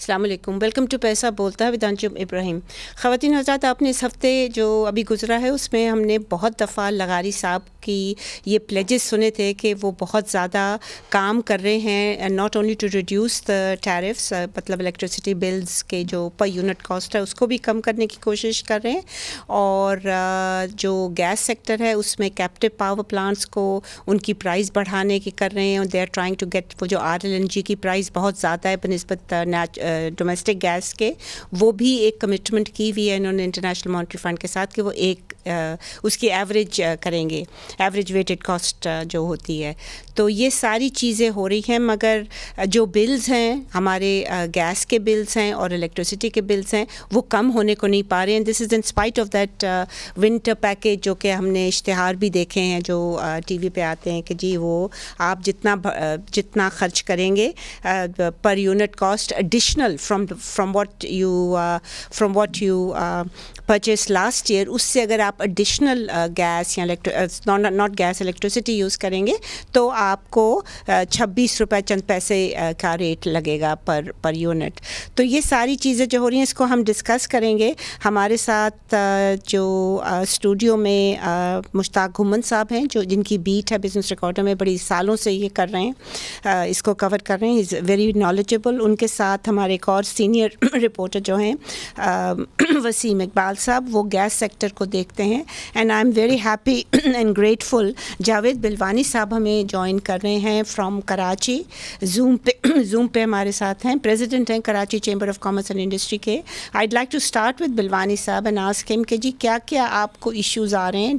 السلام علیکم، welcome to پیسہ بولتا ہے ود انجم ابراہیم. خواتین حضرات، آپ نے اس ہفتے جو ابھی گزرا ہے اس میں ہم نے بہت دفعہ لغاری صاحب کی یہ پلیجز سنے تھے کہ وہ بہت زیادہ کام کر رہے ہیں not only to reduce the tariffs, مطلب الیکٹریسٹی بلز کے جو پر یونٹ کاسٹ ہے اس کو بھی کم کرنے کی کوشش کر رہے ہیں، اور جو گیس سیکٹر ہے اس میں کیپٹیو پاور پلانٹس کو ان کی پرائز بڑھانے کی کر رہے ہیں. They are trying to get, وہ جو RLNG کی پرائز بہت زیادہ ہے بنسبت ڈومیسٹک گیس کے، وہ بھی ایک کمٹمنٹ کی ہوئی ہے انہوں نے انٹرنیشنل مانیٹری فنڈ کے ساتھ کہ وہ ایک اس کی ایوریج کریں گے، ایوریج ویٹڈ کاسٹ جو ہوتی ہے. تو یہ ساری چیزیں ہو رہی ہیں، مگر جو بلز ہیں ہمارے گیس کے بلز ہیں اور الیکٹریسٹی کے بلز ہیں وہ کم ہونے کو نہیں پا رہے ہیں. This is in spite of that winter package جو کہ ہم نے اشتہار بھی دیکھے ہیں جو ٹی وی پہ آتے ہیں کہ جی وہ آپ جتنا خرچ کریں گے per unit cost additional from what you purchase last year, اس سے اگر آپ ایڈیشنل گیس یا ناٹ گیس الیکٹریسٹی یوز کریں گے تو آپ کو 26 روپے چند پیسے کا ریٹ لگے گا پر یونٹ. تو یہ ساری چیزیں جو ہو رہی ہیں اس کو ہم ڈسکس کریں گے. ہمارے ساتھ جو اسٹوڈیو میں مشتاق گھمن صاحب ہیں جو جن کی بیٹ ہے بزنس ریکارڈر میں، بڑی سالوں سے یہ کر رہے ہیں، اس کو کور کر رہے ہیں، از ویری نالجبل. ان کے ساتھ ہمارے ایک اور سینئر رپورٹر جو ہیں وسیم اقبال صاحب، وہ گیس سیکٹر کو دیکھتے ہیں. And I am very happy and grateful Javed Bilwani صاحب ہمیں جوائن کر رہے ہیں فرام کراچی، زوم پہ ہمارے ساتھ ہیں، پریزیڈنٹ ہیں Karachi chamber of commerce and industry کے. I'd like to start with Bilwani صاحب اینڈ آسک ہم کہ جی کیا کیا آپ کو ایشوز آ رہے ہیں in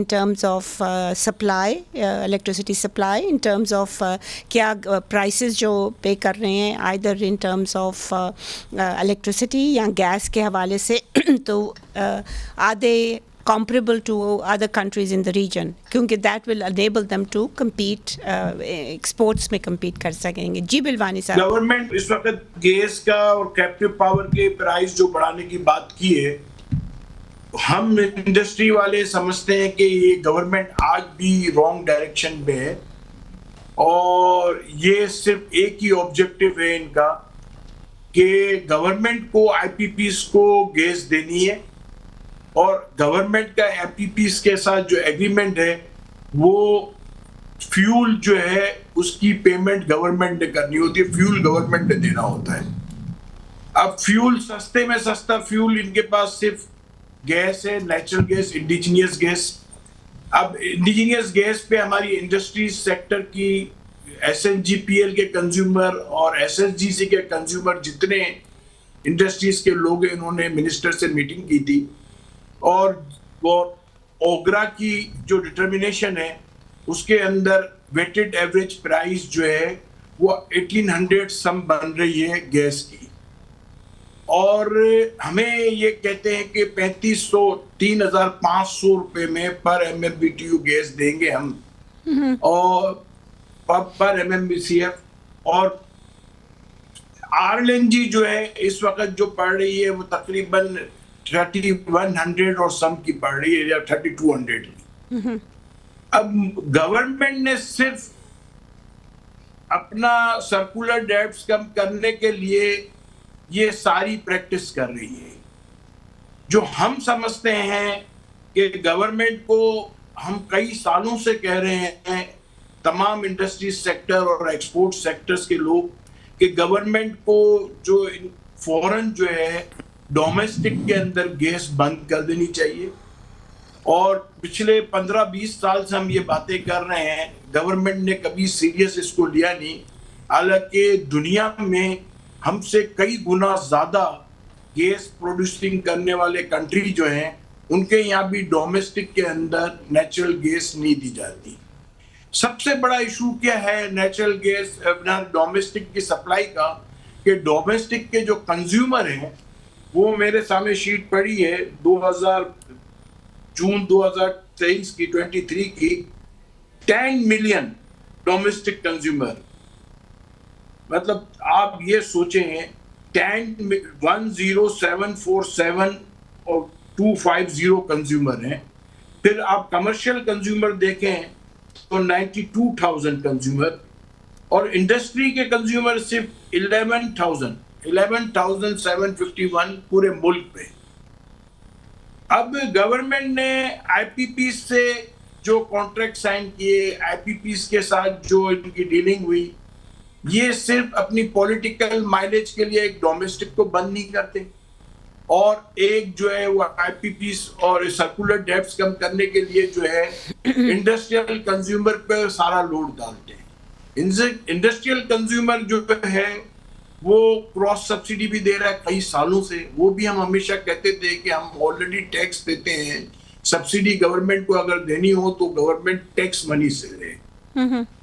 terms of supply, electricity supply, in terms of کیا پرائسز جو پے کر رہے ہیں either in terms of electricity یا گیس کے حوالے سے. تو آدھے comparable to other countries in the region، کیونکہ that will enable them to compete، exports میں compete کر سکیں گے. جی بلوانی صاحب. گورنمنٹ اس وقت گیس کا اور کیپٹیو پاور کے پرائز جو بڑھانے کی بات کی ہے، ہم انڈسٹری والے سمجھتے ہیں کہ یہ گورنمنٹ آج بھی رانگ ڈائریکشن پہ ہے، اور یہ صرف ایک ہی آبجیکٹو ہے ان کا کہ گورنمنٹ کو IPPs کو گیس دینی ہے، اور گورنمنٹ کا IPPs کے ساتھ جو ایگریمنٹ ہے وہ فیول جو ہے اس کی پیمنٹ گورنمنٹ نے کرنی ہوتی ہے، فیول گورنمنٹ نے دینا ہوتا ہے. اب فیول سستے میں سستا فیول ان کے پاس صرف گیس ہے، نیچرل گیس، انڈیجینئس گیس. اب انڈیجینئس گیس پہ ہماری انڈسٹریز سیکٹر کی SNGPL کے کنزیومر اور SSGC کے کنزیومر جتنے انڈسٹریز کے لوگ ہیں، انہوں نے منسٹر سے میٹنگ کی تھی، اور وہ اوگرا کی جو ڈٹرمنیشن ہے اس کے اندر ویٹڈ ایوریج پرائز جو ہے وہ 1800 سم بن رہی ہے گیس کی، اور ہمیں یہ کہتے ہیں کہ 3500 روپے میں پر MMBTU گیس دیں گے ہم، اور پر MMBCF. اور RLNG جو ہے اس وقت جو پڑ رہی ہے وہ تقریباً 3100 اور سم کی پڑ رہی ہے، یا 3200 کی. اب گورنمنٹ نے صرف اپنا سرکولر ڈیبٹس کم کرنے کے لیے یہ ساری پریکٹس کر رہی ہے، جو ہم سمجھتے ہیں کہ گورنمنٹ کو ہم کئی سالوں سے کہہ رہے ہیں، تمام انڈسٹری سیکٹر اور ایکسپورٹ سیکٹرز کے لوگ، کہ گورنمنٹ کو جو فوراً جو ہے ڈومیسٹک کے اندر گیس بند کر دینی چاہیے. اور پچھلے 15-20 سال سے ہم یہ باتیں کر رہے ہیں، گورنمنٹ نے کبھی سیریس اس کو لیا نہیں، حالانکہ دنیا میں ہم سے کئی گنا زیادہ گیس پروڈیوسنگ کرنے والے کنٹری جو ہیں ان کے یہاں بھی ڈومیسٹک کے اندر نیچرل گیس نہیں دی جاتی. سب سے بڑا ایشو کیا ہے نیچرل گیس ڈومیسٹک کی سپلائی کا، کہ ڈومیسٹک کے جو کنزیومر ہیں، وہ میرے سامنے شیٹ پڑی ہے جون 2023 کی 23 کی، 10 ملین ڈومیسٹک کنزیومر. مطلب آپ یہ سوچیں 10747 اور 250 کنزیومر ہیں. پھر آپ کمرشل کنزیومر دیکھیں تو 92,000 کنزیومر. اور انڈسٹری کے کنزیومر صرف 11,751 پورے ملک پہ. اب گورنمنٹ نے آئی پی پی سے جو کانٹریکٹ سائن کیے, آئی پی پی کے ساتھ جو ان کی ڈیلنگ ہوئی, یہ صرف اپنی پولیٹیکل مائلیج کے لیے ایک ڈومیسٹک کو بند نہیں کرتے, اور ایک جو ہے وہ آئی پی پیز اور سرکولر ڈیبٹس کم کرنے کے لیے جو ہے انڈسٹریل کنزیومر پہ سارا لوڈ ڈالتے ہیں. انڈسٹریل کنزیومر جو ہے وہ کراس سبسڈی بھی دے رہا ہے کئی سالوں سے. وہ بھی ہم ہمیشہ کہتے تھے کہ ہم آلریڈی ٹیکس دیتے ہیں, سبسڈی گورنمنٹ کو اگر دینی ہو تو گورنمنٹ ٹیکس منی سے دے.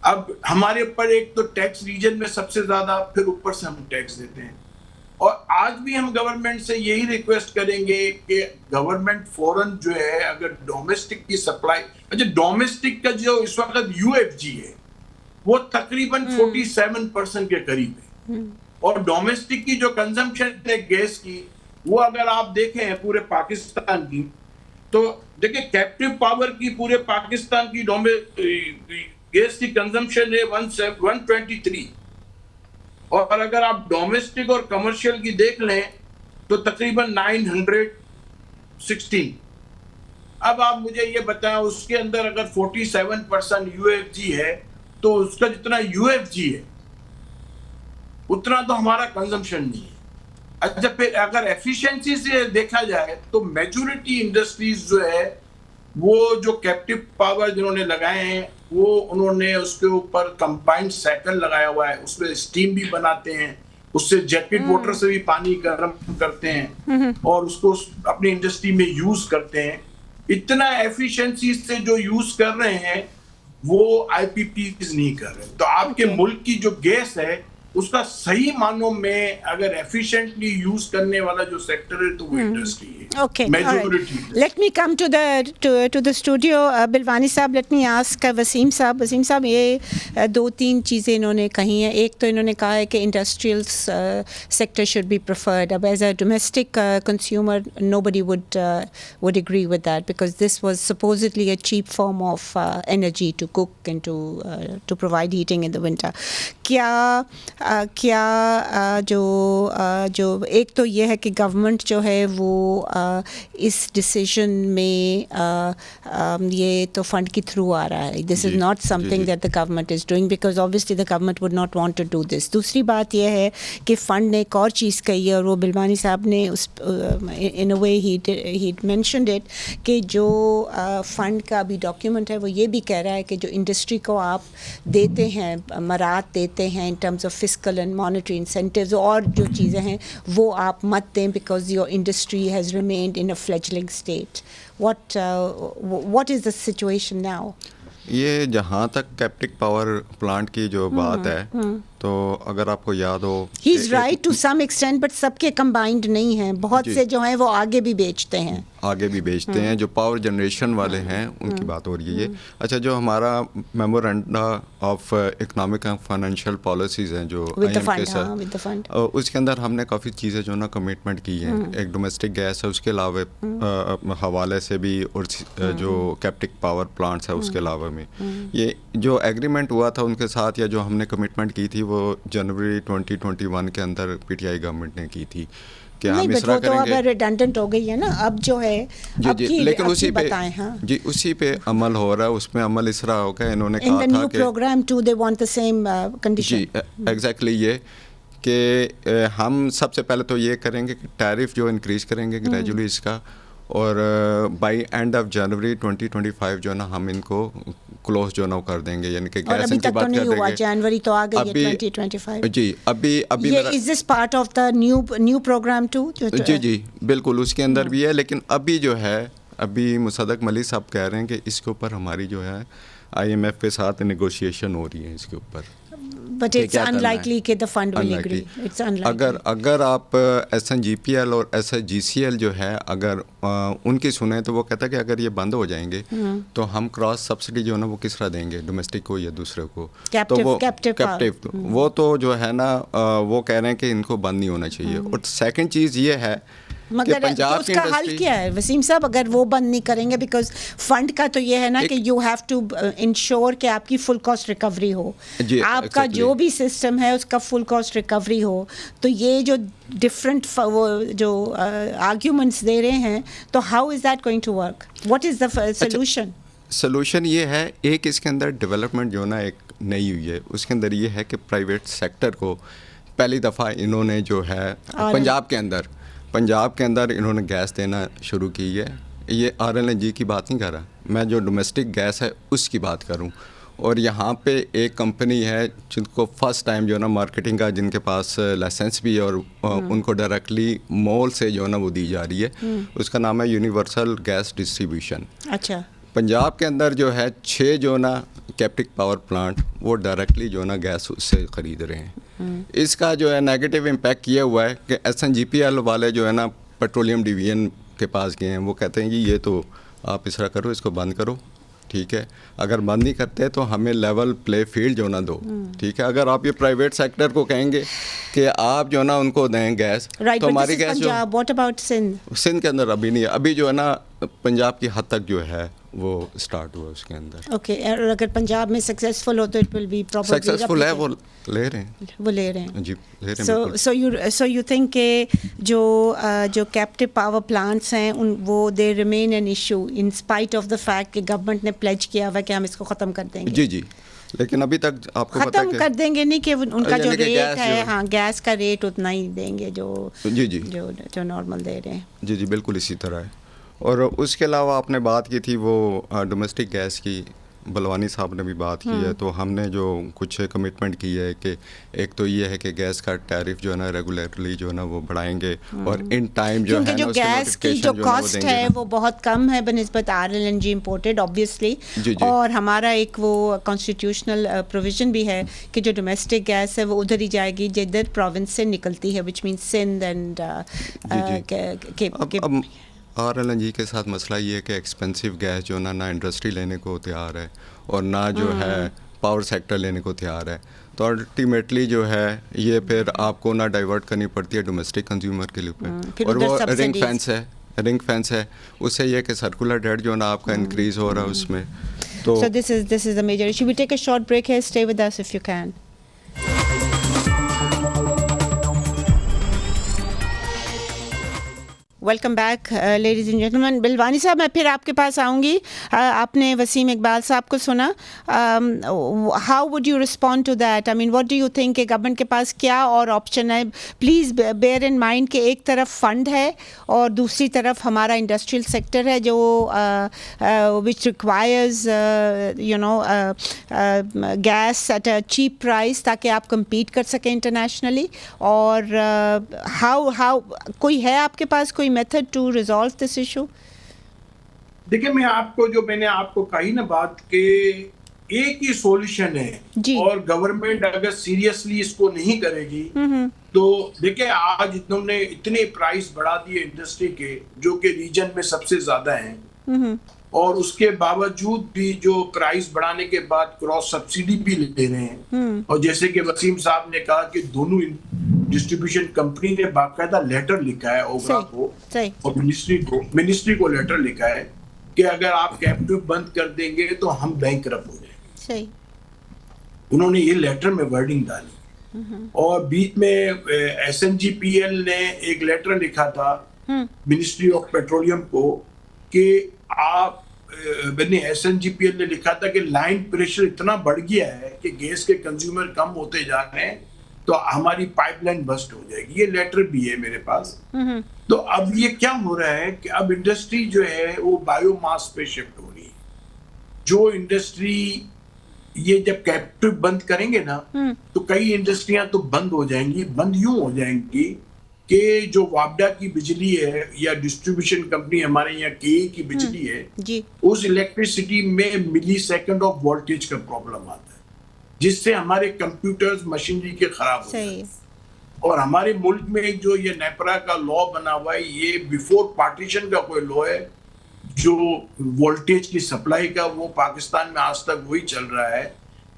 اب ہمارے اوپر ایک تو ٹیکس ریجن میں سب سے زیادہ, پھر اوپر سے ہم ٹیکس دیتے ہیں. اور آج بھی ہم گورنمنٹ سے یہی ریکویسٹ کریں گے کہ گورنمنٹ فوراً جو ہے اگر ڈومیسٹک کی سپلائی, اچھا ڈومیسٹک کا جو اس وقت یو ایف جی ہے وہ تقریباً 47% کے قریب ہے, اور ڈومیسٹک کی جو کنزمپشن ہے گیس کی وہ اگر آپ دیکھیں پورے پاکستان کی تو دیکھیں کیپٹیو پاور کی پورے پاکستان کی گیس کی کنزمپشن ہے 123, اور اگر آپ ڈومیسٹک اور کمرشل کی دیکھ لیں تو تقریباً 916. اب آپ مجھے یہ بتائیں اس کے اندر اگر 47% یو ایف جی ہے تو اس کا جتنا یو ایف جی ہے اتنا تو ہمارا کنزمپشن نہیں ہے. اچھا پھر اگر ایفیشنسی سے دیکھا جائے تو میجورٹی انڈسٹریز جو ہے وہ جو کیپٹیو پاور جنہوں نے لگائے ہیں وہ انہوں نے اس کے اوپر کمبائنڈ سائیکل لگایا ہوا ہے, اس میں اسٹیم بھی بناتے ہیں, اس سے جیکٹ واٹر سے بھی پانی گرم کرتے ہیں اور اس کو اپنی انڈسٹری میں یوز کرتے ہیں. اتنا ایفیشنسی سے جو یوز کر رہے ہیں وہ آئی پی پیز نہیں کر رہے. تو آپ کے ملک کی جو گیس ہے اس کا صحیح معنوں میں اگر ایفیشینٹلی یوز کرنے والا جو سیکٹر ہے تو وہ انڈسٹری ہے. Okay, let me come to the studio. بلوانی صاحب, let me ask وسیم صاحب. وسیم صاحب, یہ 2-3 چیزیں انہوں نے کہی ہیں. ایک تو انہوں نے کہا ہے کہ industrial sector should be preferred. اب as a domestic consumer nobody would agree with that because this was supposedly a cheap form of energy to cook and to provide heating in the winter. کیا جو ایک تو یہ ہے کہ government جو ہے وہ اس ڈیسیژن میں یہ تو فنڈ کے تھرو آ رہا ہے. This is not something that the government is doing because obviously the government would not want to do this. دوسری بات یہ ہے کہ فنڈ نے ایک اور چیز کہی ہے اور وہ بلوانی صاحب نے اس ان اے وے ہی مینشنڈ اٹ کہ جو فنڈ کا ابھی ڈاکیومنٹ ہے وہ یہ بھی کہہ رہا ہے کہ جو انڈسٹری کو آپ دیتے ہیں, مراد دیتے ہیں in terms of fiscal and monetary incentives اور جو چیزیں ہیں وہ آپ مت دیں because your industry has remained in a fledgling state. what is the situation now? یہ جہاں تک کیپٹک پاور پلانٹ کی جو بات ہے تو اگر آپ کو یاد ہو he is right to some extent but سب کے کمبائنڈ نہیں ہیں, بہت سے جو ہیں وہ آگے بھی بیچتے ہیں جو پاور جنریشن والے ہیں ان کی بات ہو رہی ہے. اچھا, جو ہمارا memoranda of economic and financial policies ہیں جو اس کے اندر ہم نے کافی چیزیں جو نا کمٹمنٹ کی ہیں. ایک ڈومیسٹک گیس ہے, اس کے علاوہ حوالے سے بھی, اور جو کیپٹک پاور پلانٹس ہے اس کے علاوہ میں یہ جو ایگریمنٹ ہوا تھا ان کے ساتھ یا جو ہم نے کمٹمنٹ کی تھی وہ جنوری 2021 کے اندر پی ٹی آئی گورنمنٹ نے کی تھی کہ ہم اس طرح کریں گے. ریڈنڈنٹ ہو گئی ہے نا اب جو ہے, لیکن اسی پہ اسی پہ عمل ہو رہا ہے. اس میں عمل اس طرح ہوگا, انہوں نے کہا تھا کہ programme to they want the same condition. جی ایگزیکٹلی, یہ کہ ہم سب سے پہلے تو یہ کریں گے کہ ٹیرف جو انکریز کریں گے گریجولی اس کا, اور بائی اینڈ آف جنوری 2025 جو ہے نا ہم ان کو کلوز جو نا کر دیں گے. یعنی کہ گیس ان کی بات کر دیں گے. جنوری تو آ گئی ہے 2025. جی ابھی is this part of the new programme too? جی بالکل اس کے اندر بھی ہے, لیکن ابھی جو ہے ابھی مصدق ملک صاحب کہہ رہے ہیں کہ اس کے اوپر ہماری جو ہے آئی ایم ایف کے ساتھ نیگوشیشن ہو رہی ہے اس کے اوپر. But it's unlikely کہ the fund will agree. It's unlikely. اگر آپ S N G P L اور S S G C L جو ہے اگر ان کی سنیں تو وہ کہتا ہے کہ اگر یہ بند ہو جائیں گے تو ہم کراس سبسڈی جو ہے نا وہ کس طرح دیں گے, ڈومیسٹک کو یا دوسرے کو. تو وہ کیپٹیو وہ تو جو ہے نا وہ کہہ رہے ہیں کہ ان کو بند نہیں ہونا چاہیے. اور سیکنڈ چیز یہ ہے مگر اس کا حل کیا ہے وسیم صاحب اگر وہ بند نہیں کریں گے؟ بیکاز فنڈ کا تو یہ ہے نا کہ یو ہیو ٹو انشور کہ آپ کی فل کاسٹ ریکوری ہو, آپ کا جو بھی سسٹم ہے اس کا فل کاسٹ ریکوری ہو. تو یہ جو ڈفرینٹ جو آرگیومنٹس دے رہے ہیں, تو how is that going to work? What is the solution? Solution یہ ہے, ایک اس کے اندر ڈیولپمنٹ جو نا ایک نئی ہوئی ہے, اس کے اندر یہ ہے کہ پرائیویٹ سیکٹر کو پہلی دفعہ انہوں نے جو ہے پنجاب کے اندر انہوں نے گیس دینا شروع کی ہے. یہ RLNG کی بات نہیں کر رہا میں, جو ڈومیسٹک گیس ہے اس کی بات کروں. اور یہاں پہ ایک کمپنی ہے جن کو فرسٹ ٹائم جو ہے نا مارکیٹنگ کا, جن کے پاس لائسنس بھی ہے اور ان کو ڈائریکٹلی مول سے جو ہے نا وہ دی جا رہی ہے. اس کا نام ہے یونیورسل گیس ڈسٹریبیوشن. اچھا. پنجاب کے اندر جو ہے 6 جو نا کیپٹک پاور پلانٹ وہ ڈائریکٹلی جو ہے نا گیس اس سے خرید رہے ہیں. اس کا جو ہے نیگیٹو امپیکٹ یہ ہوا ہے کہ SNGPL والے جو ہے نا پیٹرولیم ڈویژن کے پاس گئے ہیں, وہ کہتے ہیں کہ یہ تو آپ اس طرح کرو, اس کو بند کرو, ٹھیک ہے. اگر بند نہیں کرتے تو ہمیں لیول پلے فیلڈ جو نا دو, ٹھیک ہے. اگر آپ یہ پرائیویٹ سیکٹر کو کہیں گے کہ آپ جو نا ان کو دیں گیس, تو ہماری گیس جو واٹ اباؤٹ سندھ کے اندر ابھی نہیں ہے. ابھی جو ہے نا پنجاب کی حد تک جو ہے وہ اسٹارٹ ہوا اس کے اندر. اوکے, اور اگر پنجاب میں سکسیزفل ہو تو it will be properly successful ہے, وہ لے رہے ہیں جی, لے رہے ہیں. سو یو تھنک کہ جو کیپٹیو پاور پلانٹس ہیں وہ they remain an issue in spite of the fact کہ گورنمنٹ نے پلیج کیا ہوا کہ ہم اس کو ختم کر دیں گے. جی, لیکن ابھی تک آپ کو ختم کر دیں گے نہیں, کہ ان کا جو ریٹ ہے, ہاں گیس کا ریٹ اتنا ہی دیں گے جو نارمل دے رہے ہیں. جی بالکل اسی طرح ہے. اور اس کے علاوہ آپ نے بات کی تھی وہ ڈومیسٹک گیس کی, بلوانی صاحب نے بھی بات کی ہے. تو ہم نے جو کچھ کمٹمنٹ کی ہے کہ ایک تو یہ ہے کہ گیس کا ٹیرف جو ہے نا ریگولیٹرلی جو ہے نا وہ بڑھائیں گے, اور ان ٹائم جو ہے نا گیس کی جو کاسٹ ہے وہ بہت کم ہے بنسبت RLNG امپورٹڈ آبویسلی. اور ہمارا ایک وہ کانسٹیٹیوشنل پروویژن بھی ہے کہ جو ڈومیسٹک گیس ہے وہ ادھر ہی جائے گی جدھر پروونس سے نکلتی ہے, which means Sindh and RLNG کے ساتھ مسئلہ یہ ہے کہ ایکسپینسو گیس جو نہ انڈسٹری لینے کو تیار ہے اور نہ جو ہے پاور سیکٹر لینے کو تیار ہے. تو الٹیمیٹلی جو ہے یہ پھر آپ کو نہ ڈائیورٹ کرنی پڑتی ہے ڈومیسٹک کنزیومر کے لیے, اور وہ رنگ فینس ہے اس سے یہ کہ سرکولر ڈیٹ جو ہے نا آپ کا انکریز ہو رہا ہے اس میں. تو this is a major issue. We take a short break here. Stay with us if you can. Welcome back ladies and gentlemen. Bilwani صاحب میں پھر آپ کے پاس آؤں گی. آپ نے وسیم اقبال صاحب کو سنا, how would you respond to that? I mean what do you think کہ گورنمنٹ کے پاس کیا اور آپشن ہے؟ پلیز بیئر ان مائنڈ کہ ایک طرف فنڈ ہے اور دوسری طرف ہمارا انڈسٹریل سیکٹر ہے جو which requires gas at a cheap price تاکہ آپ کمپیٹ کر سکیں انٹرنیشنلی. اور ہاؤ کوئی ہے آپ کے پاس کوئی method to resolve this issue? دیکھیں میں نے آپ کو کہی نا بات کہ ایک ہی سولوشن ہے, اور گورنمنٹ اگر سیریسلی اس کو نہیں کرے گی تو دیکھیں آج انہوں نے اتنے پرائس بڑھا دیے انڈسٹری کے جو کہ ریجن میں سب سے زیادہ ہیں, اور اس کے باوجود بھی جو پرائس بڑھانے کے بعد کراس سبسڈی بھی لے رہے ہیں. اور جیسے کہ وسیم صاحب نے کہا کہ دونوں ڈسٹریبیوشن کمپنی نے باقاعدہ لیٹر لکھا ہے اوبرا کو اور منسٹری کو لیٹر لکھا ہے کہ اگر آپ کیپٹیو بند کر دیں گے تو ہم بینکرپٹ ہو جائیں. انہوں نے یہ لیٹر میں ورڈنگ ڈالی. اور بیچ میں SNGPL نے ایک لیٹر لکھا تھا منسٹری آف پیٹرولیم کو کہ آپ SNGPL نے لکھا تھا کہ لائن پریشر اتنا بڑھ گیا ہے کہ گیس کے کنزیومر کم ہوتے جا رہے ہیں تو ہماری پائپ لائن بسٹ ہو جائے گی. یہ لیٹر بھی ہے میرے پاس. تو اب یہ کیا ہو رہا ہے کہ اب انڈسٹری جو ہے وہ بایو ماس پہ شفٹ ہو رہی ہے. جو انڈسٹری یہ جب کیپٹیو بند کریں گے نا تو کئی انڈسٹریاں تو بند ہو جائیں گی. بند یوں ہو جائیں گی کہ جو وابڈا کی بجلی ہے یا ڈسٹریبیوشن کمپنی ہمارے یہاں KE کی بجلی ہے, اس الیکٹریسٹی میں ملی سیکنڈ آف وولٹیج کا پرابلم آتا ہے جس سے ہمارے کمپیوٹرز مشینری کے خراب ہو جاتے ہیں. اور ہمارے ملک میں جو یہ نیپرا کا لا بنا ہوا ہے یہ بیفور پارٹیشن کا کوئی لا ہے جو وولٹیج کی سپلائی کا, وہ پاکستان میں آج تک وہی چل رہا ہے,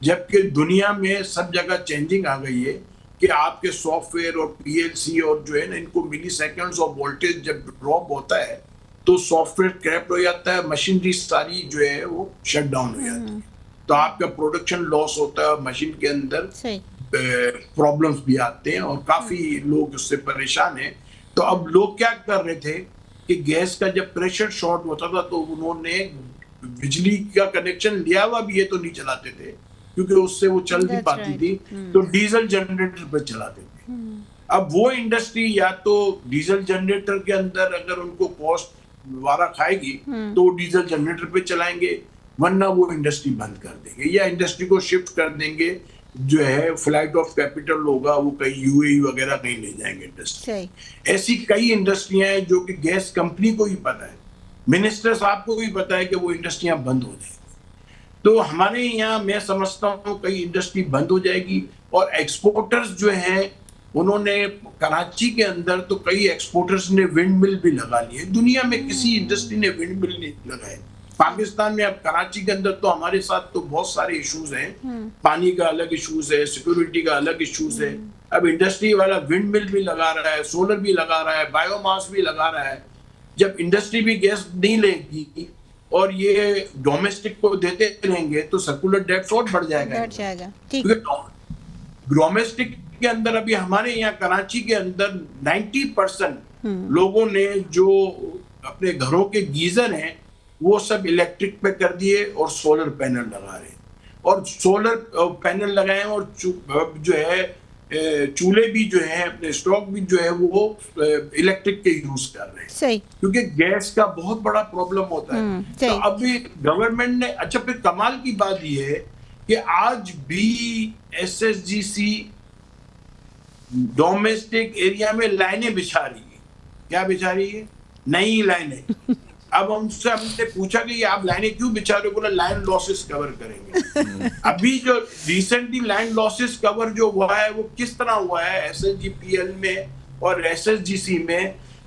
جبکہ دنیا میں سب جگہ چینجنگ آ گئی ہے. کہ آپ کے سافٹ ویئر اور PLC اور جو ہے نا ان کو ملی سیکنڈز اور وولٹیج جب ڈراپ ہوتا ہے تو سافٹ ویئر کریپٹ ہو جاتا ہے, مشینری ساری جو ہے وہ شٹ ڈاؤن ہو جاتی ہے, تو آپ کا پروڈکشن لاس ہوتا ہے اور مشین کے اندر پرابلمس بھی آتے ہیں اور کافی لوگ اس سے پریشان ہیں. تو اب لوگ کیا کر رہے تھے کہ گیس کا جب پریشر شارٹ ہوتا تھا تو انہوں نے بجلی کا کنیکشن لیا ہوا بھی یہ تو نہیں چلاتے تھے کیونکہ اس سے وہ چل نہیں پاتی تھی, تو ڈیزل جنریٹر پہ چلاتے تھے. اب وہ انڈسٹری یا تو ڈیزل جنریٹر کے اندر اگر ان کو کاسٹ وارہ کھائے گی تو وہ ڈیزل جنریٹر پہ چلائیں گے, ورنہ وہ انڈسٹری بند کر دیں گے یا انڈسٹری کو شفٹ کر دیں گے, جو ہے فلائٹ آف کیپٹل ہوگا وہ کہیں UAE وغیرہ کہیں لے جائیں گے انڈسٹری. ایسی کئی انڈسٹریاں ہیں جو کہ گیس کمپنی کو ہی پتہ ہے, منسٹر صاحب کو بھی پتہ ہے کہ وہ انڈسٹریاں بند ہو جائیں گی. تو ہمارے یہاں میں سمجھتا ہوں کئی انڈسٹری بند ہو جائے گی, اور ایکسپورٹرز جو ہیں انہوں نے کراچی کے اندر تو کئی ایکسپورٹرز نے ونڈ مل بھی لگا لیے. دنیا میں کسی انڈسٹری نے ونڈ مل نہیں لگائے. پاکستان میں اب کراچی کے اندر تو ہمارے ساتھ تو بہت سارے ایشوز ہیں, پانی کا الگ ایشوز ہے, سیکورٹی کا الگ ایشوز ہے. اب انڈسٹری والا ونڈ مل بھی لگا رہا ہے, سولر بھی لگا رہا ہے, بایو ماس بھی لگا رہا ہے. جب انڈسٹری بھی گیس نہیں لے گی اور یہ ڈومیسٹک کو دیتے رہیں گے تو سرکولر ڈیپس اور بڑھ جائے گا. ڈومیسٹک کے اندر ابھی ہمارے یہاں کراچی کے اندر 90% لوگوں نے جو اپنے گھروں کے گیزر ہیں وہ سب الیکٹرک پہ کر دیے اور سولر پینل لگا رہے ہیں, اور سولر پینل لگائے اور جو ہے چولہے بھی جو ہیں اپنے اسٹاک بھی جو ہے وہ الیکٹرک کے یوز کر رہے ہیں. صحیح, کیونکہ گیس کا بہت بڑا پرابلم ہوتا ہے. تو ابھی گورنمنٹ نے, اچھا پھر کمال کی بات یہ ہے کہ آج بھی SSGC ڈومیسٹک ایریا میں لائنیں بچھا رہی ہے. کیا بچھا رہی ہے؟ نئی لائنیں. اب ہم سے ہم نے پوچھا کہ یہ آپ لائنیں کیوں بچھا رہے ہو؟ بولا لائن لاسز کور کریں گے. ابھی جو ریسنٹلی لائن لاسز کور جو ہوا ہے وہ کس طرح ہوا ہے SSGPL میں اور SSGC میں,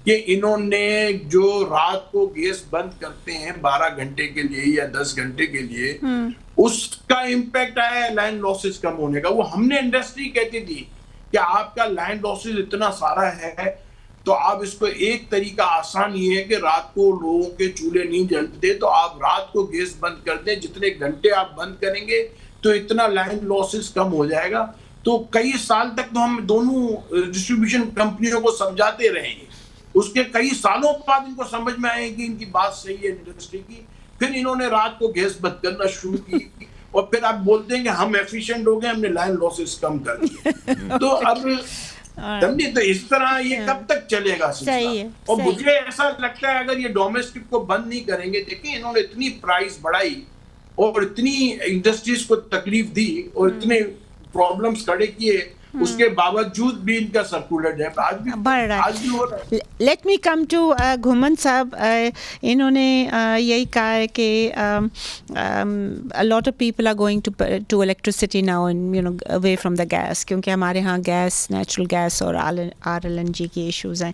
کہ انہوں نے جو رات کو گیس بند کرتے ہیں 12 گھنٹے کے لیے یا 10 گھنٹے کے لیے, اس کا امپیکٹ آیا ہے لائن لاسز کم ہونے کا. وہ ہم نے انڈسٹری کہتی تھی کہ آپ کا لائن لاسز اتنا سارا ہے تو آپ اس کو ایک طریقہ آسان یہ ہے کہ رات کو لوگوں کے چولہے نہیں جلتے تو آپ رات کو گیس بند کر دیں, جتنے گھنٹے آپ بند کریں گے تو اتنا لائن لاسز کم ہو جائے گا. تو کئی سال تک تو ہم دونوں ڈسٹریبیوشن کمپنیوں کو سمجھاتے رہیں گے, اس کے کئی سالوں بعد ان کو سمجھ میں آئے کہ ان کی بات صحیح ہے انڈسٹری کی. پھر انہوں نے رات کو گیس بند کرنا شروع کی اور پھر آپ بولتے ہیں کہ ہم ایفیشینٹ ہو گئے, ہم نے لائن لاسز کم کر دیے. تو اب سمجھے, تو اس طرح یہ کب تک چلے گا سلسلہ؟ اور مجھے ایسا لگتا ہے اگر یہ ڈومیسٹک کو بند نہیں کریں گے, دیکھیں انہوں نے اتنی پرائز بڑھائی اور اتنی انڈسٹریز کو تکلیف دی اور اتنے پرابلمز کھڑے کیے, اس کے باوجود بھی ان کا سرکولر ڈیپ آج بھی ہو رہا ہے. لیٹ می کم ٹو گھومن صاحب. انہوں نے یہی کہا ہے کہ lot of people are going to electricity now away from the gas, کیونکہ ہمارے ہاں گیس, نیچرل گیس اور RLNG کی ایشوز ہیں.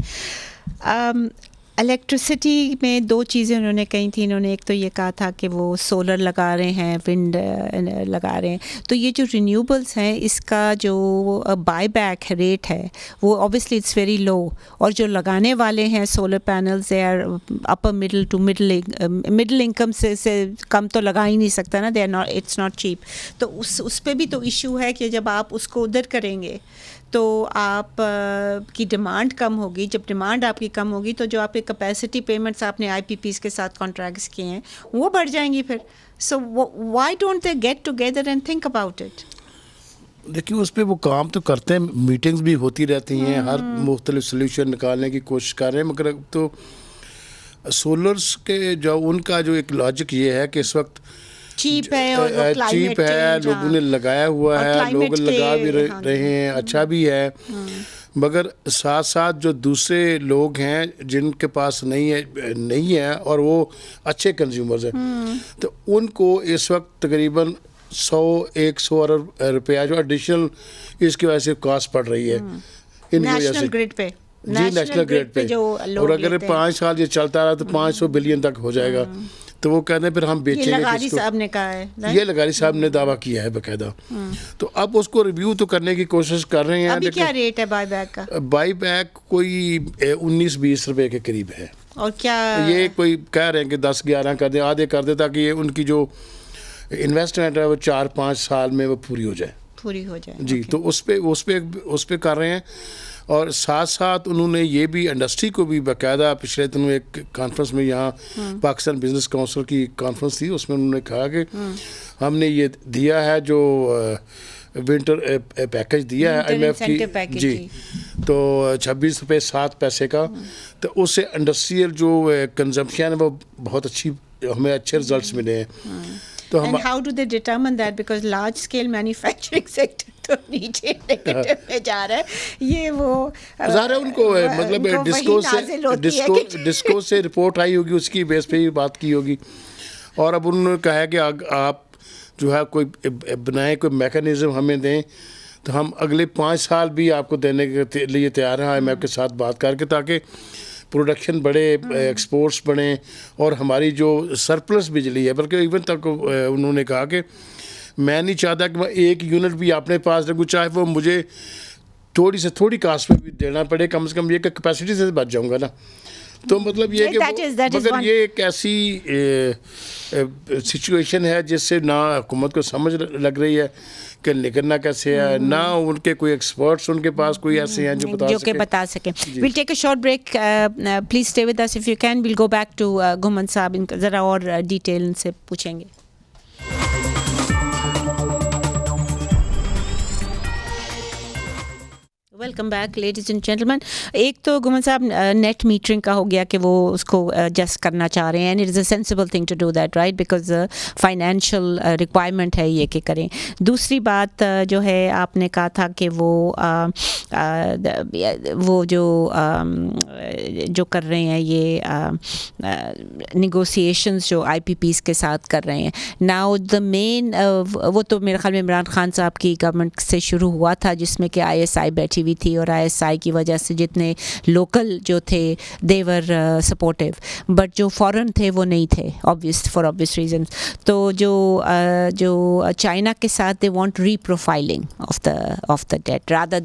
الیکٹریسٹی میں 2 چیزیں انہوں نے کہی تھیں. انہوں نے ایک تو یہ کہا تھا کہ وہ سولر لگا رہے ہیں, ونڈ لگا رہے ہیں, تو یہ جو رینیوبلس ہیں اس کا جو بائی بیک ریٹ ہے وہ اوبیسلی اٹس ویری لو, اور جو لگانے والے ہیں solar panels they are upper middle to middle income سے کم تو لگا ہی نہیں سکتا نا, they are not, it's not cheap. تو اس پہ بھی تو ایشو ہے کہ جب آپ اس کو ادھر کریں گے تو آپ کی ڈیمانڈ کم ہوگی. جب ڈیمانڈ آپ کی کم ہوگی تو جو آپ کے کیپیسٹی پیمنٹس آپ نے IPPs کے ساتھ کانٹریکٹس کیے ہیں وہ بڑھ جائیں گی پھر. So why don't they get together and think about it? دیکھیے اس پہ وہ کام تو کرتے ہیں, میٹنگز بھی ہوتی رہتی ہیں, ہر مختلف سلیوشن نکالنے کی کوشش کر رہے ہیں, مگر تو سولرس کے جو ان کا جو ایک لاجک یہ ہے کہ اس وقت چیپ ہے, لوگوں نے لگایا ہوا ہے, لوگ لگا بھی رہے ہیں, اچھا بھی ہے, مگر ساتھ ساتھ جو دوسرے لوگ ہیں جن کے پاس نہیں ہے اور وہ اچھے کنزیومرز ہیں, تو ان کو اس وقت تقریباً 100 ارب روپیہ جو ایڈیشنل اس کی وجہ سے کاسٹ پڑ رہی ہے ان کی وجہ سے پہ. جی نیشنل گریڈ پہ, اور اگر 5 سال یہ چلتا رہا تو 500 بلین تک ہو جائے گا. تو وہ کہتے ہیں پھر ہم بیچیں گے. یہ لغاری صاحب نے کہا ہے, یہ لغاری صاحب نے دعویٰ کیا ہے باقاعدہ. تو اب اس کو ریویو تو کرنے کی کوشش کر رہے ہیں. ابھی کیا ریٹ ہے بائی بیک کا؟ بائی بیک کوئی 19-20 روپے کے قریب ہے. اور کیا یہ کوئی کہہ رہے ہیں کہ 10-11 کر دیں, آدھے کر دیں, تاکہ یہ ان کی جو انویسٹمنٹ ہے وہ 4-5 سال میں وہ پوری ہو جائے. جی, تو اس پہ کر رہے ہیں. اور ساتھ ساتھ انہوں نے یہ بھی انڈسٹری کو بھی باقاعدہ پچھلے دنوں ایک کانفرنس میں یہاں پاکستان بزنس کونسل کی کانفرنس تھی, اس میں انہوں نے کہا کہ ہم نے یہ دیا ہے جو ونٹر پیکج دیا ہے آئی ایم ایف کی, جی, تو 26 روپے 7 پیسے کا. تو اس سے انڈسٹریل جو کنزمپشن ہے وہ بہت اچھی, ہمیں اچھے ریزلٹس ملے ہیں. تو and how do they determine that, because large scale manufacturing sector تو نیچے نیگیٹو میں جا رہا ہے, یہ وہ ظاہر ہے ان کو مطلب ڈسکو سے رپورٹ آئی ہوگی, اس کی بیس پہ ہی بات کی ہوگی. اور اب انہوں نے کہا ہے کہ آپ جو ہے کوئی بنائیں, کوئی میکانزم ہمیں دیں, تو ہم اگلے 5 سال بھی آپ کو دینے کے لیے تیار ہیں آئی ایم ایف کے ساتھ بات کر کے, تاکہ پروڈکشن بڑھے, ایکسپورٹس بڑھیں, اور ہماری جو سرپلس بجلی ہے, بلکہ ایون تک انہوں نے کہا کہ میں نہیں چاہتا کہ میں 1 یونٹ بھی اپنے پاس رکھوں, چاہے وہ مجھے تھوڑی سے تھوڑی کاسٹ میں بھی دینا پڑے, کم سے کم یہ کہ کیپیسٹی سے بچ جاؤں گا نا. تو مطلب یہ کہ مگر یہ ایک ایسی سچویشن ہے جس سے نہ حکومت کو سمجھ لگ رہی ہے کہ نکلنا کیسے ہے, نہ ان کے کوئی ایکسپرٹس ان کے پاس کوئی ایسے ہیں جو کہ بتا سکیں. We'll take a short break, please stay with us if you can. We'll go back to Ghumman صاحب, ذرا اور ڈیٹیل ان سے پوچھیں گے. Welcome back ladies and gentlemen. ایک تو گھمن صاحب نیٹ میٹرنگ کا ہو گیا کہ وہ اس کو ایڈجسٹ کرنا چاہ رہے ہیں, and it is a sensible thing to do that, right, because financial requirement ہے یہ کہ کریں. دوسری بات جو ہے آپ نے کہا تھا کہ وہ جو کر رہے ہیں یہ نیگوسیشنز جو آئی پی پیز کے ساتھ کر رہے ہیں. ناؤ دا مین وہ تو میرے خیال میں عمران خان صاحب کی گورنمنٹ سے شروع ہوا تھا, جس میں کہ آئی ایس آئی بیٹھی ہوئی تھی, اور آئی ایس آئی کی وجہ سے جتنے لوکل جو تھے دے ور سپورٹیو, بٹ جو فورن تھے وہ نہیں تھے, فار obvious reasons. تو جو چائنا کے ساتھ they want reprofiling of the debt rather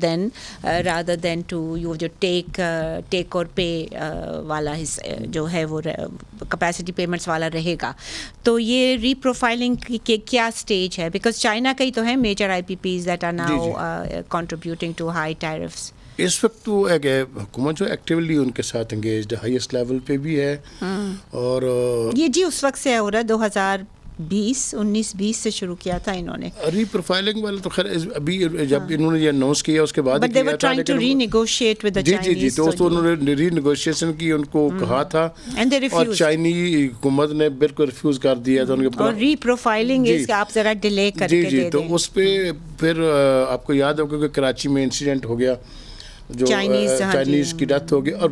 than to جو ٹیک اور پے والا جو ہے وہ کیپیسٹی پیمنٹس والا رہے گا. تو یہ ری پروفائلنگ کے کیا اسٹیج ہے, بیکاز چائنا کا ہی تو ہے major I P Ps that are now contributing to high tariffs. اس وقت تو حکومت جو ایکٹیولی ان کے ساتھ انگیجڈ ہائیسٹ لیول پہ بھی ہے, اور یہ جی اس وقت سے ہو رہا ہے 2019-20 سے شروع کیا تھا انہوں نے ری پروفائلنگ والا. تو خیر ابھی جب انہوں نے یہ اناؤنس کیا اس کے بعد but they were trying to renegotiate with the Chinese. جی تو انہوں نے ری نیگوشیشن کی, ان کو کہا تھا, اور چائنی حکومت نے بالکل ریفیوز کر دیا تھا. اور ری پروفائلنگ اس کا آپ ذرا ڈیلے کر کے دے دیں. تو اس پہ پھر آپ کو یاد ہوگا کہ کراچی میں انسیڈنٹ ہو گیا, جو چائنیز کی ڈیتھ ہو گئی, اور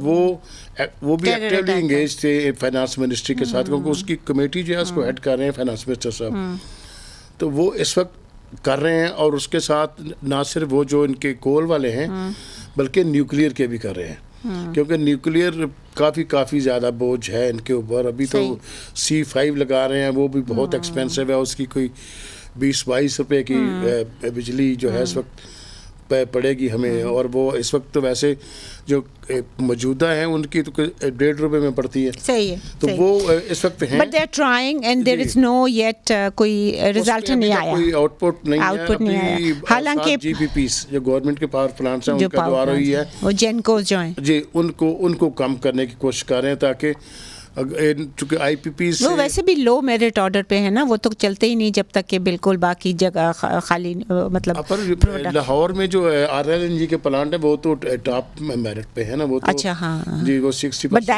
وہ بھی ایکٹیولی انگیج تھے فائنانس منسٹری کے ساتھ, کیونکہ اس کی کمیٹی جو ہے اس کو ہیڈ کر رہے ہیں فائنانس منسٹر صاحب. تو وہ اس وقت کر رہے ہیں, اور اس کے ساتھ نہ صرف وہ جو ان کے کول والے ہیں بلکہ نیوکلیئر کے بھی کر رہے ہیں, کیونکہ نیوکلیئر کافی زیادہ بوجھ ہے ان کے اوپر. ابھی تو C5 لگا رہے ہیں, وہ بھی بہت ایکسپینسو ہے, اس کی کوئی 20-22 روپے کی بجلی جو ہے اس وقت پڑے گی ہمیں, اور وہ اس وقت تو ویسے جو موجودہ ہیں ان کی تو 1.5 روپے میں پڑتی ہے. صحیح ہے, تو وہ اس وقت ہیں, but they are trying and there is no yet کوئی رزلٹ نہیں آیا, کوئی آؤٹ پٹ نہیں ہے. حالانکہ جی پی پیز جو گورنمنٹ کے پاور پلانٹس ہیں ان کا جو آ رہی ہے, وہ جینکوز جو ہیں جی ان کو کم کرنے کی کوشش کر رہے ہیں, تاکہ چونکہ آئی پی پی وہ ویسے بھی لو میرٹ آرڈر پہ ہے نا, وہ تو چلتے ہی نہیں جب تک کہ بالکل باقی جگہ خالی, مطلب لاہور میں جو RLNG کے پلانٹ ہے وہ تو ٹاپ میرٹ پہ ہے نا, وہ اچھا ہاں جی وہ 60%. But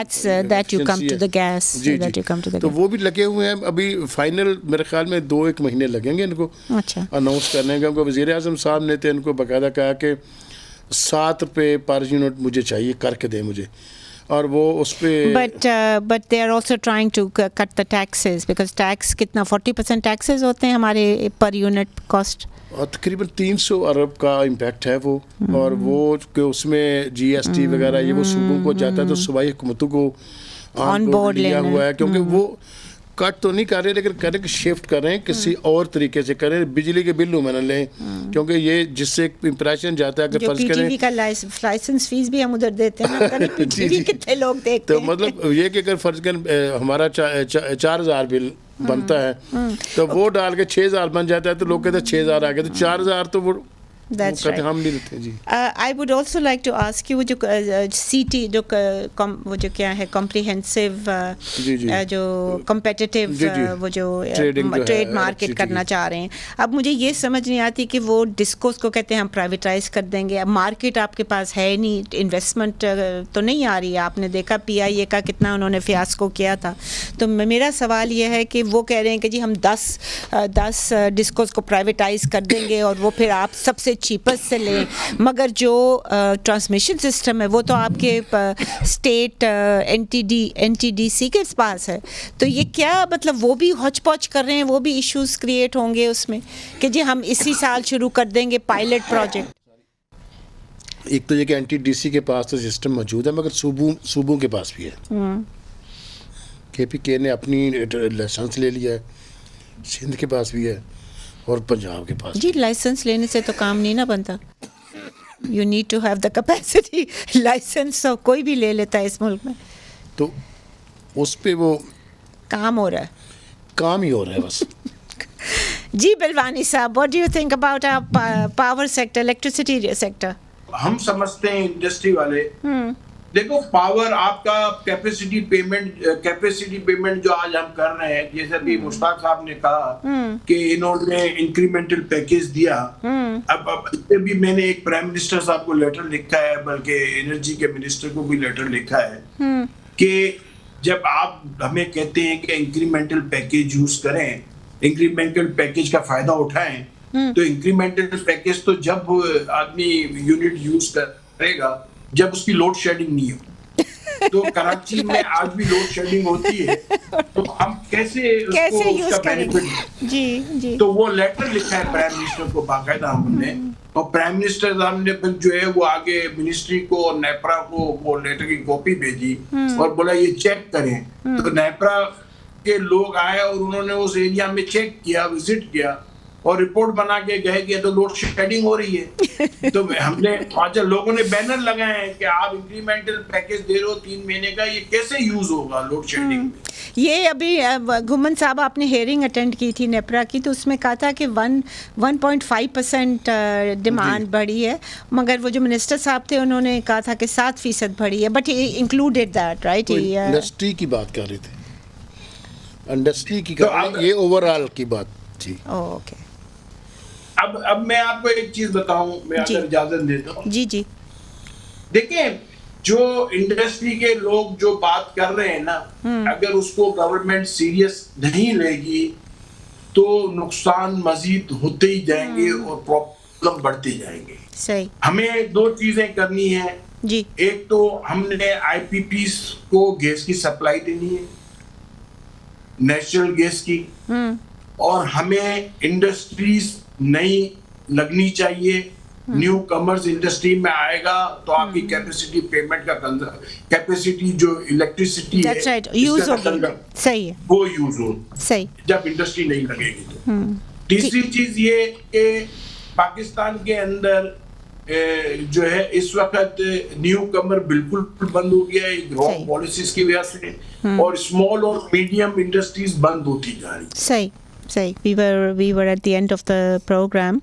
that you come to the gas, that you come to the, تو وہ بھی لگے ہوئے ہیں. ابھی فائنل میرے خیال میں 2-1 مہینے لگیں گے ان کو اناؤنس کرنے کے, کیونکہ وزیر اعظم صاحب نے تو ان کو باقاعدہ کہا کہ 7 روپے پر یونٹ مجھے چاہیے, کر کے دیں مجھے, اور وہ اس پہ but they are also trying to cut the taxes, because tax کتنا 40% ٹیکسز ہوتے ہیں ہمارے پر یونٹ کاسٹ, اور تقریباً 300 ارب کا امپیکٹ ہے وہ, اور وہ کہ اس میں GST وغیرہ یہ وہ صوبوں کو جاتا ہے, تو صوبائی حکومتوں کو آن بورڈ لیا ہوا ہے, کیونکہ وہ کٹ تو نہیں کر رہے لیکن کریں کہ شفٹ کریں کسی اور طریقے سے کریں, بجلی کے بل میں نہ لیں کیونکہ یہ جس سے امپریشن جاتا ہے اگر فرض کریں PTV کا لائسنس فیس بھی ہم ادھر دیتے ہیں PTV کتنے لوگ دیکھتے ہیں, تو مطلب یہ کہ اگر فرض کریں ہمارا 4000 بل بنتا ہے تو وہ ڈال کے 6000 بن جاتا ہے تو لوگ کہتے ہیں 6000 آ گئے تو 4000 تو وہ That's right. ہم نہیں دیتے. جی I would also like to ask you وہ جو CT جو وہ جو کیا ہے comprehensive جو competitive وہ جو ٹریڈ مارکیٹ کرنا چاہ رہے ہیں, اب مجھے یہ سمجھ نہیں آتی کہ وہ ڈسکوز کو کہتے ہیں ہم پرائیویٹائز کر دیں گے, اب مارکیٹ آپ کے پاس ہے نہیں, انویسٹمنٹ تو نہیں آ رہی ہے, آپ نے دیکھا PIA کا کتنا انہوں نے فیاسکو کیا تھا. تو میرا سوال یہ ہے کہ وہ کہہ رہے ہیں کہ جی ہم 10 ڈسکوز کو پرائیویٹائز کر دیں گے اور وہ پھر آپ سب سے چیپسٹ سے لیں, مگر جو ٹرانسمیشن سسٹم ہے وہ تو آپ کے اسٹیٹ NTDC کے پاس ہے. تو یہ کیا مطلب وہ بھی ہوچ پوچ کر رہے ہیں, وہ بھی ایشوز کریٹ ہوں گے اس میں کہ جی ہم اسی سال شروع کر دیں گے پائلٹ پروجیکٹ. ایک تو یہ کہ NTDC کے پاس تو سسٹم موجود ہے مگر صوبوں کے پاس بھی ہے. KPK نے اپنی لائسنس لے لیا ہے, سندھ کے پاس بھی ہے اور پنجاب کے پاس. جی لائسنس لینے سے تو کام نہیں نہ بنتا, you need to have the capacity. Licence کوئی بھی لے لیتا ہے اس ملک میں, تو اس پہ وہ کام ہو رہا ہے, کام ہی ہو رہا ہے بس. جی بلوانی صاحب, what do you think about our power sector, electricity sector? ہم سمجھتے ہیں انڈسٹری والے, دیکھو پاور آپ کا کیپیسٹی پیمنٹ جو آج ہم کر رہے ہیں, جیسے ابھی مشتاق صاحب نے کہا کہ انہوں نے انکریمنٹل پیکیج دیا. اب بھی میں نے ایک پرائم منسٹر صاحب کو لیٹر لکھا ہے, بلکہ انرجی کے منسٹر کو بھی لیٹر لکھا ہے کہ جب آپ ہمیں کہتے ہیں کہ انکریمنٹل پیکیج یوز کریں, انکریمنٹل پیکیج کا فائدہ اٹھائیں, تو انکریمنٹل پیکیج تو جب آدمی یونٹ یوز کرے گا جب اس کی لوڈ شیڈنگ نہیں ہو. تو کراچی میں آج بھی لوڈ شیڈنگ ہوتی ہے, تو ہم کیسے اس کا بینیفٹ. جی تو وہ لیٹر لکھا ہے پرائم منسٹر کو باقاعدہ ہم نے, اور پرائم منسٹر صاحب نے جو ہے وہ آگے منسٹری کو اور نیپرا کو وہ لیٹر کی کاپی بھیجی اور بولا یہ چیک کریں. تو نیپرا کے لوگ آئے اور انہوں نے اس ایریا میں چیک کیا, وزٹ کیا اور رپورٹ بنا کے گئے کہ تو لوڈ شیڈنگ ہو رہی ہے. تو ہم نے آج لوگوں نے بینر لگائے ہیں کہ آپ انکریمنٹل پیکیج دے رہے ہو 3 مہینے کا, یہ کیسے یوز ہوگا لوڈ شیڈنگ میں. یہ ابھی گھمن صاحب آپ نے ہیئرنگ اٹینڈ کی تھی نیپرا کی, تو اس میں کہا تھا کہ 1.5% ڈیمانڈ بڑھی ہے, مگر وہ جو منسٹر صاحب تھے انہوں نے کہا تھا کہ 7% بڑھی ہے, but included that right. Industry کی بات کر رہے تھے, انڈسٹری کی یہ اوور آل کی بات. جی اوکے. اب میں آپ کو ایک چیز بتاؤں, میں اگر اجازت دیتا ہوں. جی دیکھیں جو انڈسٹری کے لوگ جو بات کر رہے ہیں نا, اگر اس کو گورنمنٹ سیریس نہیں لے گی تو نقصان مزید ہوتے ہی جائیں گے اور پرابلم بڑھتے جائیں گے. صحیح. ہمیں 2 چیزیں کرنی ہیں. جی, ایک تو ہم نے IPPs کو گیس کی سپلائی دینی ہے, نیچرل گیس کی, اور ہمیں انڈسٹریز نہیں لگنی چاہیے. نیو کمرز انڈسٹری میں آئے گا تو آپ کی کیپیسٹی پیمنٹ کا کیپیسٹی جو الیکٹریسٹی ہے یوز ہوگی. صحیح ہے, وہ یوز ہو صحیح جب انڈسٹری نہیں لگے گی. تو تیسری چیز یہ کہ پاکستان کے اندر جو ہے اس وقت نیو کمر بالکل بند ہو گیا ہے رانگ پالیسیز کی وجہ سے, اور اسمال اور میڈیم انڈسٹریز بند ہوتی جا رہی. صحیح. We were at the end of the program.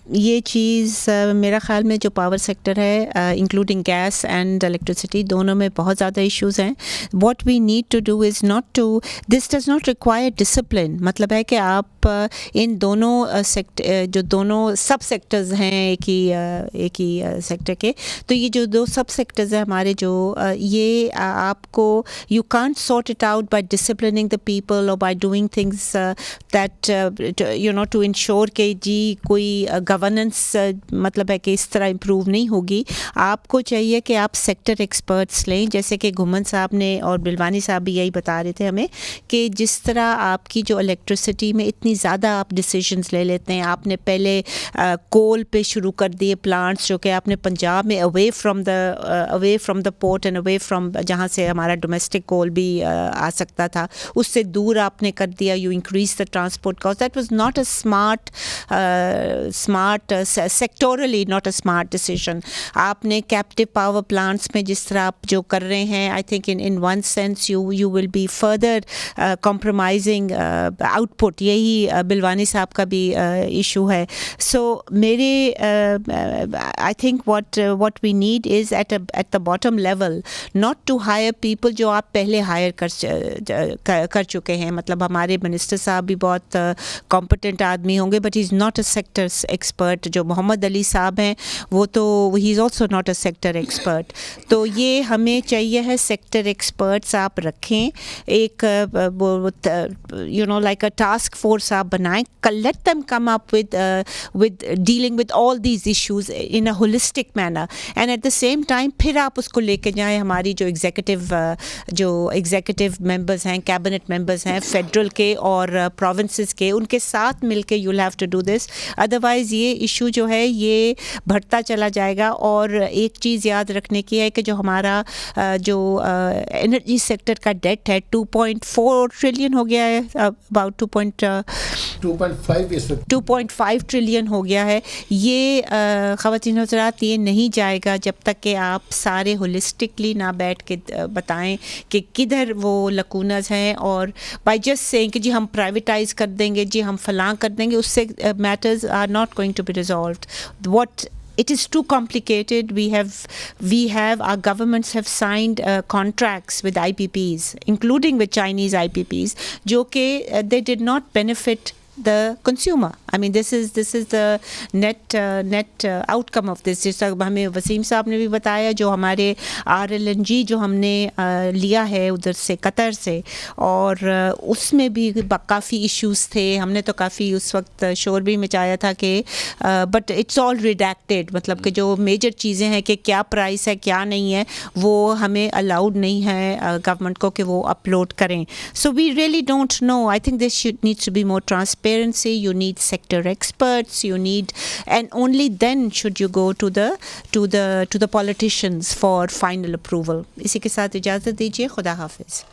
یہ چیز میرا خیال میں جو پاور سیکٹر ہے انکلوڈنگ گیس اینڈ الیکٹریسٹی دونوں میں بہت زیادہ ایشوز ہیں. What we need to do is not to, this does not require discipline. مطلب ہے کہ آپ ان دونوں جو دونوں سب سیکٹرز ہیں ایک ہی سیکٹر کے, تو یہ جو 2 سب سیکٹرز ہیں ہمارے جو یہ آپ کو you can't sort it out by disciplining the people اور by doing things that to ensure کہ جی کوئی گورننس مطلب ہے کہ اس طرح امپروو نہیں ہوگی. آپ کو چاہیے کہ آپ سیکٹر ایکسپرٹس لیں, جیسے کہ گھومن صاحب نے اور بلوانی صاحب بھی یہی بتا رہے تھے ہمیں کہ جس طرح آپ کی جو الیکٹریسٹی میں اتنی زیادہ آپ ڈیسیجنز لے لیتے ہیں. آپ نے پہلے کول پہ شروع کر دیے پلانٹس جو کہ آپ نے پنجاب میں اوے from the port and away from جہاں سے ہمارا ڈومیسٹک کول بھی آ سکتا تھا, اس سے دور آپ نے کر دیا. You increase the transport cost. That was not a smart sectorally not a smart decision. آپ نے کیپٹیو پاور پلانٹس میں جس طرح آپ جو کر رہے ہیں, I think in one sense you will be further compromising output. یہی بلوانی صاحب کا بھی ایشو ہے. سو میرے I think what we need is at the bottom level not to hire people جو آپ پہلے ہائر کر چکے ہیں. مطلب ہمارے منسٹر صاحب بھی بہت کمپٹنٹ آدمی ہوں گے, but he is not a sector expert. جو محمد علی صاحب ہیں وہ تو he is also not a sector expert. تو یہ ہمیں چاہیے ہے سیکٹر ایکسپرٹس آپ رکھیں, ایک لائک اے ٹاسک فورس آپ بنائیں. let them come up with dealing with all these issues in a holistic manner, and at the same time پھر آپ اس کو لے کے جائیں. ہماری جو ایگزیکٹو ممبرز ہیں, کیبنٹ ممبرز ہیں فیڈرل کے اور پروونسز کے, ان کے ساتھ مل کے you'll have to do this. Otherwise یہ ایشو جو ہے یہ بڑھتا چلا جائے گا. اور ایک چیز یاد رکھنے کی ہے کہ جو ہمارا جو انرجی سیکٹر کا ڈیٹ ہے 2.4 ٹریلین ہو گیا ہے, اباؤٹ 2.5 ٹریلین ہو گیا ہے. یہ خواتین حضرات یہ نہیں جائے گا جب تک کہ آپ سارے ہولسٹکلی نہ بیٹھ کے بتائیں کہ کدھر وہ لکونز ہیں, اور بائی جسٹ سینگ کہ جی ہم پرائیویٹائز کر دیں گے, جی ہم فلاں کر دیں گے, اس سے matters are not going to be resolved. What it is too complicated. We have our governments have signed contracts with IPPs, including with Chinese IPPs, jo ke they did not benefit the consumer. I mean, this is the net outcome of this. جس طرح ہمیں وسیم صاحب نے بھی بتایا, جو ہمارے RLNG جو ہم نے لیا ہے ادھر سے قطر سے, اور اس میں بھی کافی ایشوز تھے. ہم نے تو کافی اس وقت شور بھی مچایا تھا کہ بٹ اٹس آل ریڈیکٹیڈ, مطلب کہ جو میجر چیزیں ہیں کہ کیا پرائس ہے کیا نہیں ہے وہ ہمیں الاؤڈ نہیں ہے گورنمنٹ کو کہ وہ اپلوڈ کریں. So we really don't know. I think this needs to be more transparency. You need sector experts, you need, and only then should you go to the politicians for final approval. اسی کے ساتھ اجازت دیجیے. خدا حافظ.